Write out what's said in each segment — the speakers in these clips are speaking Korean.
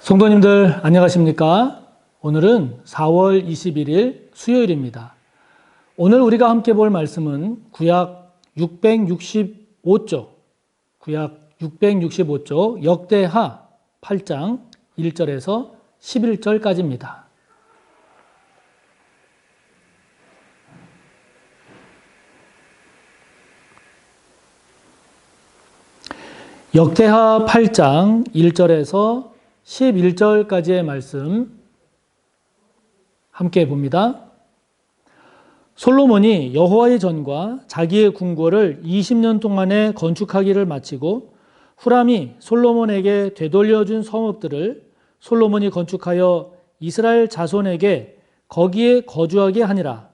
성도님들 안녕하십니까? 오늘은 4월 21일 수요일입니다. 오늘 우리가 함께 볼 말씀은 구약 665쪽 역대하 8장 1절에서 11절까지입니다. 역대하 8장 1절에서 11절까지의 말씀 함께 봅니다. 솔로몬이 여호와의 전과 자기의 궁궐을 20년 동안에 건축하기를 마치고 후람이 솔로몬에게 되돌려준 성읍들을 솔로몬이 건축하여 이스라엘 자손에게 거기에 거주하게 하니라.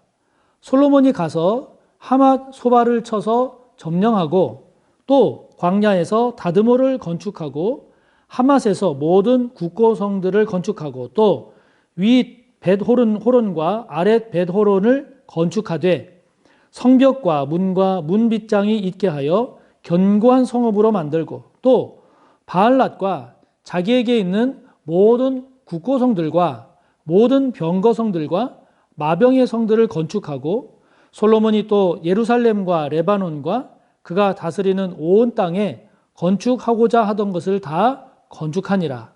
솔로몬이 가서 하맛 소바를 쳐서 점령하고 또 광야에서 다드모를 건축하고 하맛에서 모든 국고성들을 건축하고 또 위 벳호론과 아랫 벳호론을 건축하되 성벽과 문과 문빗장이 있게 하여 견고한 성읍으로 만들고 또 바알랏과 자기에게 있는 모든 국고성들과 모든 병거성들과 마병의 성들을 건축하고 솔로몬이 또 예루살렘과 레바논과 그가 다스리는 온 땅에 건축하고자 하던 것을 다 건축하니라.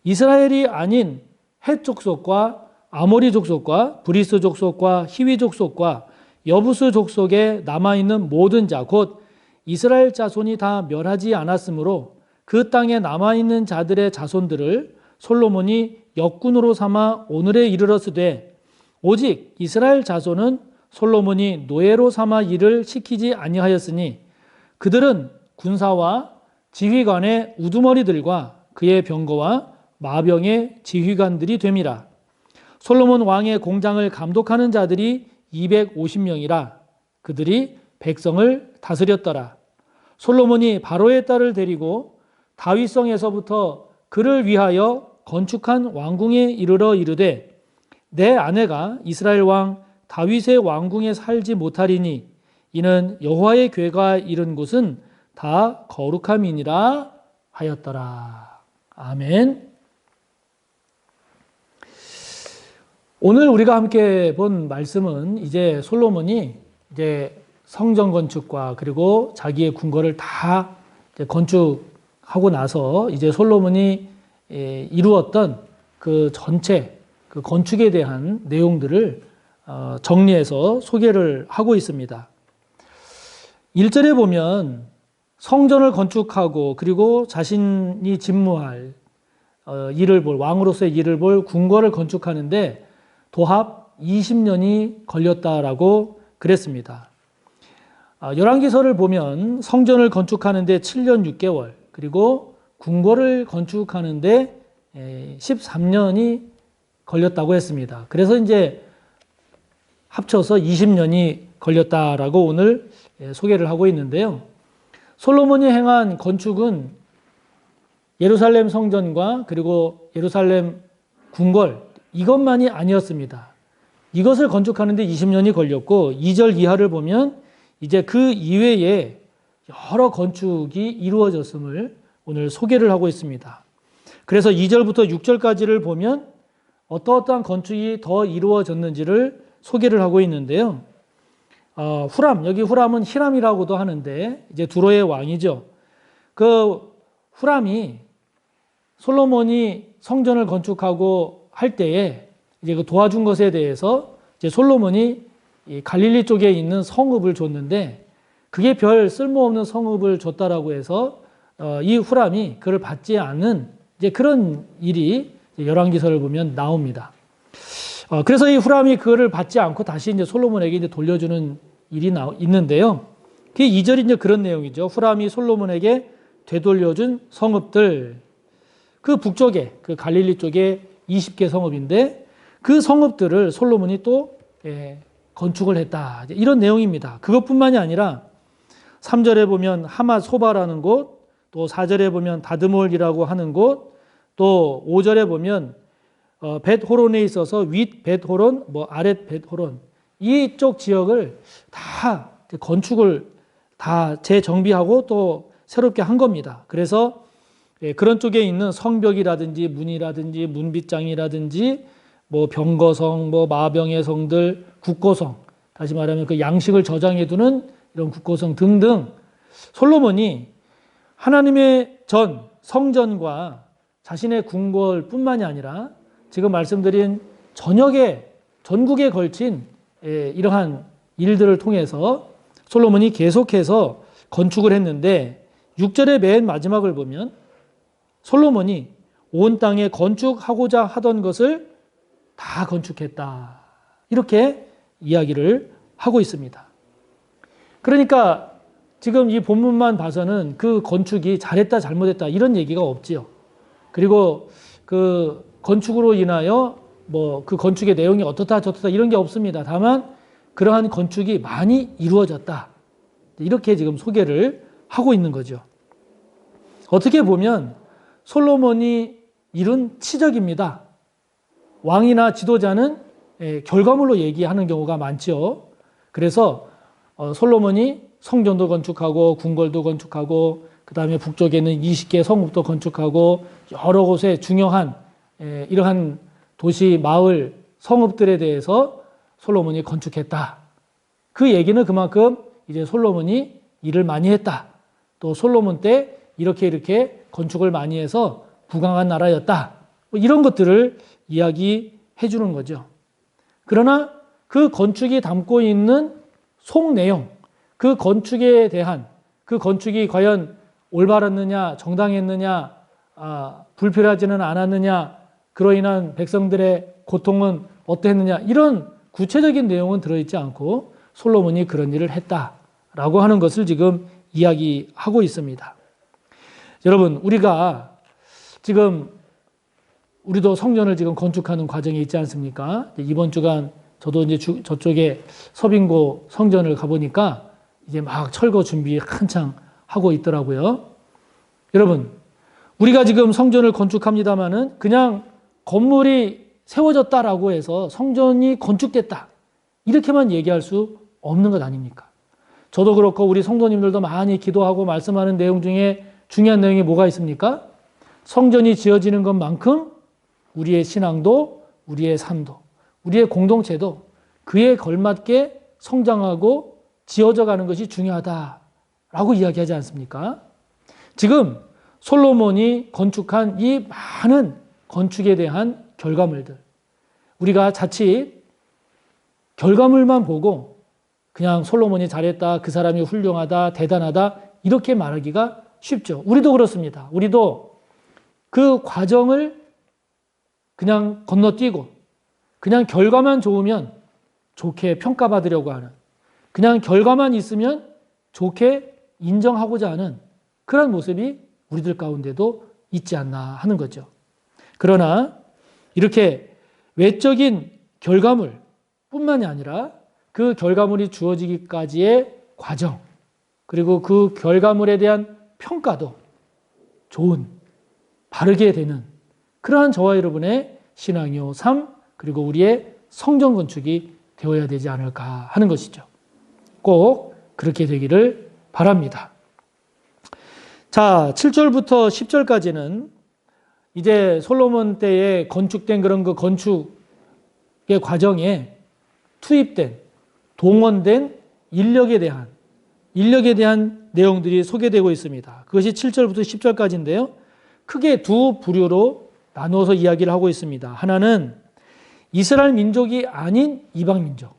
이스라엘이 아닌 헷 족속과 아모리 족속과 브리스 족속과 히위 족속과 여부스 족속에 남아있는 모든 자 곧 이스라엘 자손이 다 멸하지 않았으므로 그 땅에 남아있는 자들의 자손들을 솔로몬이 역군으로 삼아 오늘에 이르렀으되 오직 이스라엘 자손은 솔로몬이 노예로 삼아 일을 시키지 아니하였으니 그들은 군사와 지휘관의 우두머리들과 그의 병거와 마병의 지휘관들이 됨이라. 솔로몬 왕의 공장을 감독하는 자들이 250명이라. 그들이 백성을 다스렸더라. 솔로몬이 바로의 딸을 데리고 다윗성에서부터 그를 위하여 건축한 왕궁에 이르러 이르되 내 아내가 이스라엘 왕 다윗의 왕궁에 살지 못하리니 이는 여호와의 궤가 이른 곳은 다 거룩함이니라 하였더라. 아멘. 오늘 우리가 함께 본 말씀은 이제 솔로몬이 이제 성전 건축과 그리고 자기의 궁궐을 다 건축하고 나서 이제 솔로몬이 이루었던 그 전체 그 건축에 대한 내용들을 정리해서 소개를 하고 있습니다. 1절에 보면 성전을 건축하고 그리고 자신이 집무할 일을 볼 왕으로서의 일을 볼 궁궐을 건축하는데 도합 20년이 걸렸다라고 그랬습니다. 열왕기서를 보면 성전을 건축하는데 7년 6개월 그리고 궁궐을 건축하는데 13년이 걸렸다고 했습니다. 그래서 이제 합쳐서 20년이 걸렸다라고 오늘 소개를 하고 있는데요. 솔로몬이 행한 건축은 예루살렘 성전과 그리고 예루살렘 궁궐 이것만이 아니었습니다. 이것을 건축하는데 20년이 걸렸고 2절 이하를 보면 이제 그 이외에 여러 건축이 이루어졌음을 오늘 소개를 하고 있습니다. 그래서 2절부터 6절까지를 보면 어떠한 건축이 더 이루어졌는지를 소개를 하고 있는데요. 후람, 여기 후람은 히람이라고도 하는데 이제 두로의 왕이죠. 그 후람이 솔로몬이 성전을 건축하고 할 때에 이제 그 도와준 것에 대해서 이제 솔로몬이 이 갈릴리 쪽에 있는 성읍을 줬는데 그게 별 쓸모없는 성읍을 줬다라고 해서 이 후람이 그를 받지 않는 이제 그런 일이 열왕기서를 보면 나옵니다. 그래서 이 후람이 그를 받지 않고 다시 이제 솔로몬에게 이제 돌려주는 일이 있는데요. 그 2절이 이제 그런 내용이죠. 후람이 솔로몬에게 되돌려준 성읍들, 그 북쪽에, 그 갈릴리 쪽에 20개 성읍인데 그 성읍들을 솔로몬이 또 건축을 했다. 이런 내용입니다. 그것뿐만이 아니라 3절에 보면 하맛 소바라는 곳, 또 4절에 보면 다드몰이라고 하는 곳, 또 5절에 보면 벳호론에 있어서 윗 벳호론, 아랫 벳호론 이쪽 지역을 다 건축을 다 재정비하고 또 새롭게 한 겁니다. 그래서 그런 쪽에 있는 성벽이라든지 문이라든지 문빗장이라든지 뭐 병거성, 뭐 마병의 성들, 국고성, 다시 말하면 그 양식을 저장해두는 이런 국고성 등등 솔로몬이 하나님의 성전과 자신의 궁궐뿐만이 아니라 지금 말씀드린 전국에 걸친 이러한 일들을 통해서 솔로몬이 계속해서 건축을 했는데 6절의 맨 마지막을 보면 솔로몬이 온 땅에 건축하고자 하던 것을 다 건축했다. 이렇게 이야기를 하고 있습니다. 그러니까 지금 이 본문만 봐서는 그 건축이 잘했다 잘못했다 이런 얘기가 없지요. 그리고 그 건축으로 인하여 뭐 그 건축의 내용이 어떻다 저떻다 이런 게 없습니다. 다만 그러한 건축이 많이 이루어졌다. 이렇게 지금 소개를 하고 있는 거죠. 어떻게 보면 솔로몬이 이룬 치적입니다. 왕이나 지도자는 결과물로 얘기하는 경우가 많죠. 그래서 솔로몬이 성전도 건축하고 궁궐도 건축하고 그 다음에 북쪽에 있는 20개 성읍도 건축하고 여러 곳에 중요한 이러한 도시, 마을, 성읍들에 대해서 솔로몬이 건축했다. 그 얘기는 그만큼 이제 솔로몬이 일을 많이 했다. 또 솔로몬 때 이렇게 건축을 많이 해서 부강한 나라였다. 뭐 이런 것들을 이야기해 주는 거죠. 그러나 그 건축이 담고 있는 속 내용, 그 건축에 대한 그 건축이 과연 올바랐느냐, 정당했느냐, 불필요하지는 않았느냐, 그로 인한 백성들의 고통은 어땠느냐 이런 구체적인 내용은 들어있지 않고 솔로몬이 그런 일을 했다라고 하는 것을 지금 이야기하고 있습니다. 여러분, 우리도 성전을 지금 건축하는 과정에 있지 않습니까? 이번 주간 저도 이제 저쪽에 서빙고 성전을 가보니까 이제 막 철거 준비 한창 하고 있더라고요. 여러분, 우리가 지금 성전을 건축합니다마는 그냥 건물이 세워졌다라고 해서 성전이 건축됐다. 이렇게만 얘기할 수 없는 것 아닙니까? 저도 그렇고 우리 성도님들도 많이 기도하고 말씀하는 내용 중에 중요한 내용이 뭐가 있습니까? 성전이 지어지는 것만큼 우리의 신앙도, 우리의 삶도, 우리의 공동체도 그에 걸맞게 성장하고 지어져 가는 것이 중요하다라고 이야기하지 않습니까? 지금 솔로몬이 건축한 이 많은 건축에 대한 결과물들, 우리가 자칫 결과물만 보고 그냥 솔로몬이 잘했다, 그 사람이 훌륭하다, 대단하다 이렇게 말하기가 쉽죠. 우리도 그렇습니다. 우리도 그 과정을 그냥 건너뛰고 그냥 결과만 좋으면 좋게 평가받으려고 하는, 그냥 결과만 있으면 좋게 인정하고자 하는 그런 모습이 우리들 가운데도 있지 않나 하는 거죠. 그러나 이렇게 외적인 결과물 뿐만이 아니라 그 결과물이 주어지기까지의 과정, 그리고 그 결과물에 대한 평가도 좋은, 바르게 되는 그러한 저와 여러분의 신앙이요, 삶, 그리고 우리의 성전 건축이 되어야 되지 않을까 하는 것이죠. 꼭 그렇게 되기를 바랍니다. 자, 7절부터 10절까지는 이제 솔로몬 때에 건축된 그런 그 건축의 과정에 투입된, 동원된 인력에 대한 내용들이 소개되고 있습니다. 그것이 7절부터 10절까지인데요. 크게 두 부류로 나누어서 이야기를 하고 있습니다. 하나는 이스라엘 민족이 아닌 이방 민족.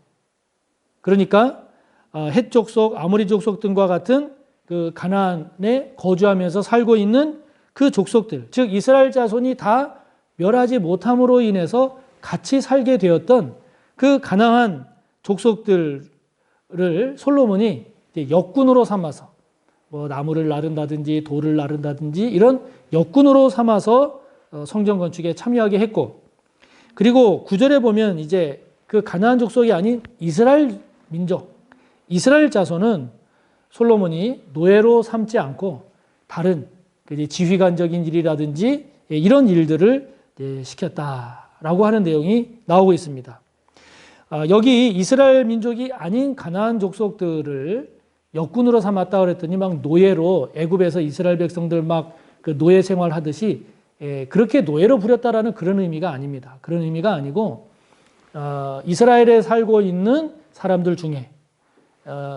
그러니까 헷 족속, 아모리 족속 등과 같은 그 가나안에 거주하면서 살고 있는 그 족속들, 즉 이스라엘 자손이 다 멸하지 못함으로 인해서 같이 살게 되었던 그 가나안 족속들을 솔로몬이 이제 역군으로 삼아서 뭐 나무를 나른다든지 돌을 나른다든지 이런 역군으로 삼아서 성전 건축에 참여하게 했고, 그리고 9절에 보면 이제 그 가나안 족속이 아닌 이스라엘 민족, 이스라엘 자손은 솔로몬이 노예로 삼지 않고 다른 지휘관적인 일이라든지 이런 일들을 시켰다라고 하는 내용이 나오고 있습니다. 여기 이스라엘 민족이 아닌 가나안 족속들을 역군으로 삼았다 그랬더니 막 노예로 애굽에서 이스라엘 백성들 막 그 노예 생활하듯이 그렇게 노예로 부렸다라는 그런 의미가 아닙니다. 그런 의미가 아니고 이스라엘에 살고 있는 사람들 중에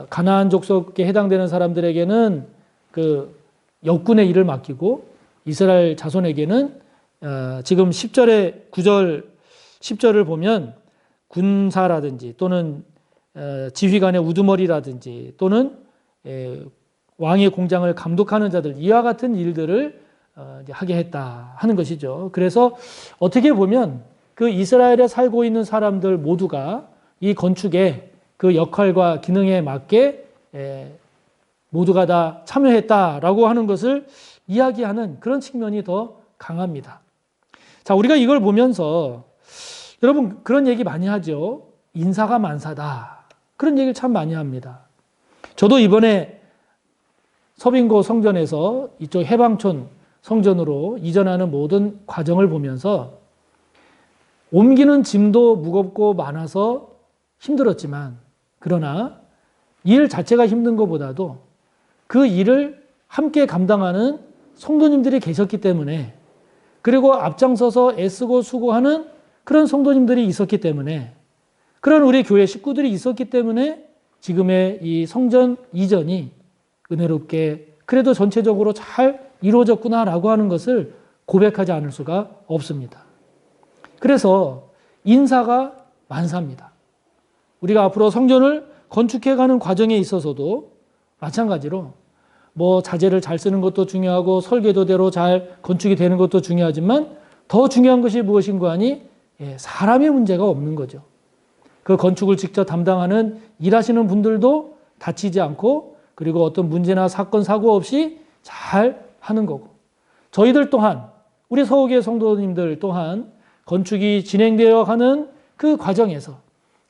가나안 족속에 해당되는 사람들에게는 그 역군의 일을 맡기고 이스라엘 자손에게는 지금 10절에 9절 10절을 보면 군사라든지 또는 지휘관의 우두머리라든지 또는 왕의 공장을 감독하는 자들 이와 같은 일들을 하게 했다 하는 것이죠. 그래서 어떻게 보면 그 이스라엘에 살고 있는 사람들 모두가 이 건축의 그 역할과 기능에 맞게 모두가 다 참여했다라고 하는 것을 이야기하는 그런 측면이 더 강합니다. 자, 우리가 이걸 보면서 여러분 그런 얘기 많이 하죠. 인사가 만사다. 그런 얘기를 참 많이 합니다. 저도 이번에 서빙고 성전에서 이쪽 해방촌 성전으로 이전하는 모든 과정을 보면서 옮기는 짐도 무겁고 많아서 힘들었지만 그러나 일 자체가 힘든 것보다도 그 일을 함께 감당하는 성도님들이 계셨기 때문에 그리고 앞장서서 애쓰고 수고하는 그런 성도님들이 있었기 때문에 그런 우리 교회 식구들이 있었기 때문에 지금의 이 성전 이전이 은혜롭게 그래도 전체적으로 잘 이루어졌구나라고 하는 것을 고백하지 않을 수가 없습니다. 그래서 인사가 만사입니다. 우리가 앞으로 성전을 건축해가는 과정에 있어서도 마찬가지로 뭐 자재를 잘 쓰는 것도 중요하고 설계도대로 잘 건축이 되는 것도 중요하지만 더 중요한 것이 무엇인가 하니 사람의 문제가 없는 거죠. 그 건축을 직접 담당하는 일하시는 분들도 다치지 않고 그리고 어떤 문제나 사건 사고 없이 잘 하는 거고 저희들 또한 우리 서울교회 성도님들 또한 건축이 진행되어 가는 그 과정에서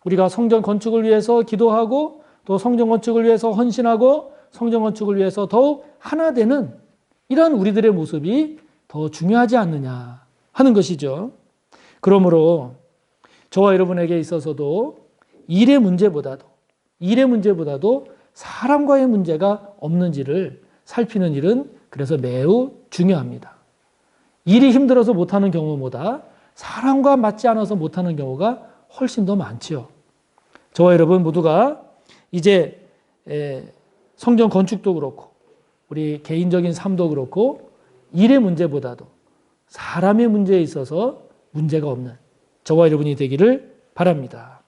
우리가 성전 건축을 위해서 기도하고 또 성전 건축을 위해서 헌신하고 성전 건축을 위해서 더욱 하나 되는 이런 우리들의 모습이 더 중요하지 않느냐 하는 것이죠. 그러므로 저와 여러분에게 있어서도 일의 문제보다도 사람과의 문제가 없는지를 살피는 일은 그래서 매우 중요합니다. 일이 힘들어서 못하는 경우보다 사람과 맞지 않아서 못하는 경우가 훨씬 더 많지요. 저와 여러분 모두가 이제 성전 건축도 그렇고 우리 개인적인 삶도 그렇고 일의 문제보다도 사람의 문제에 있어서 문제가 없는 저와 여러분이 되기를 바랍니다.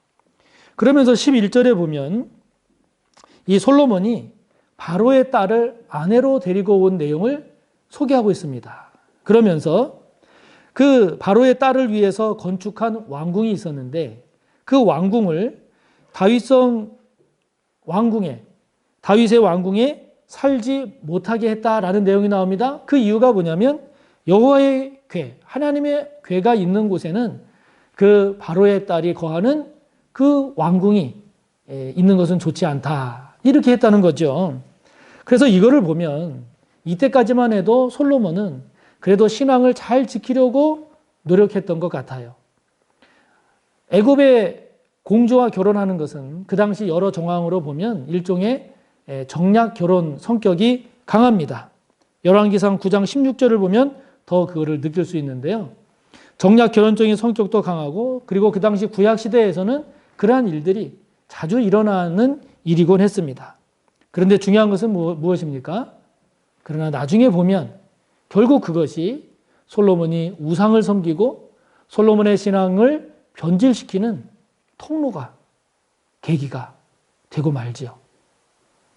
그러면서 11절에 보면 이 솔로몬이 바로의 딸을 아내로 데리고 온 내용을 소개하고 있습니다. 그러면서 그 바로의 딸을 위해서 건축한 왕궁이 있었는데 그 왕궁을 다윗의 왕궁에 살지 못하게 했다라는 내용이 나옵니다. 그 이유가 뭐냐면 여호와의 궤, 하나님의 궤가 있는 곳에는 그 바로의 딸이 거하는 그 왕궁이 있는 것은 좋지 않다. 이렇게 했다는 거죠. 그래서 이거를 보면 이때까지만 해도 솔로몬은 그래도 신앙을 잘 지키려고 노력했던 것 같아요. 애굽의 공주와 결혼하는 것은 그 당시 여러 정황으로 보면 일종의 정략 결혼 성격이 강합니다. 열왕기상 9장 16절을 보면 더 그거를 느낄 수 있는데요. 정략 결혼적인 성격도 강하고 그리고 그 당시 구약 시대에서는 그러한 일들이 자주 일어나는 일이곤 했습니다. 그런데 중요한 것은 무엇입니까? 그러나 나중에 보면 결국 그것이 솔로몬이 우상을 섬기고 솔로몬의 신앙을 변질시키는 통로가 계기가 되고 말지요.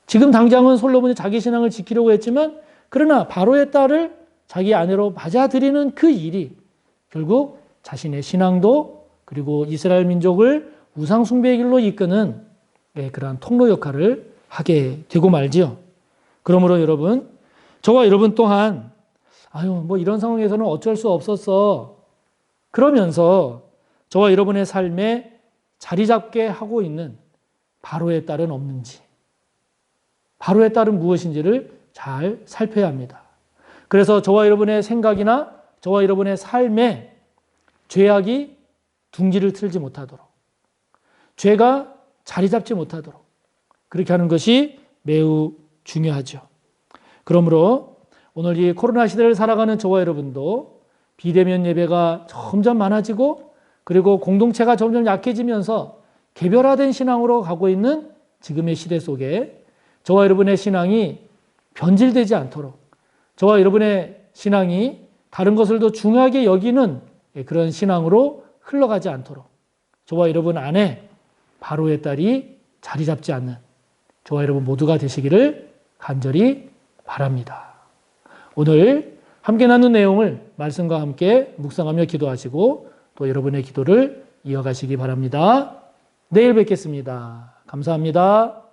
지금 당장은 솔로몬이 자기 신앙을 지키려고 했지만 그러나 바로의 딸을 자기 아내로 맞아들이는 그 일이 결국 자신의 신앙도 그리고 이스라엘 민족을 우상 숭배의 길로 이끄는 그러한 통로 역할을 하게 되고 말지요. 그러므로 여러분, 저와 여러분 또한 뭐 이런 상황에서는 어쩔 수 없었어. 그러면서 저와 여러분의 삶에 자리 잡게 하고 있는 바로의 딸은 없는지, 바로의 딸은 무엇인지를 잘 살펴야 합니다. 그래서 저와 여러분의 생각이나 저와 여러분의 삶에 죄악이 둥지를 틀지 못하도록, 죄가 자리 잡지 못하도록 그렇게 하는 것이 매우 중요하죠. 그러므로 오늘 이 코로나 시대를 살아가는 저와 여러분도 비대면 예배가 점점 많아지고 그리고 공동체가 점점 약해지면서 개별화된 신앙으로 가고 있는 지금의 시대 속에 저와 여러분의 신앙이 변질되지 않도록 저와 여러분의 신앙이 다른 것을 더 중요하게 여기는 그런 신앙으로 흘러가지 않도록 저와 여러분 안에 바로의 딸이 자리 잡지 않는 저와 여러분 모두가 되시기를 간절히 바랍니다. 오늘 함께 나눈 내용을 말씀과 함께 묵상하며 기도하시고 또 여러분의 기도를 이어가시기 바랍니다. 내일 뵙겠습니다. 감사합니다.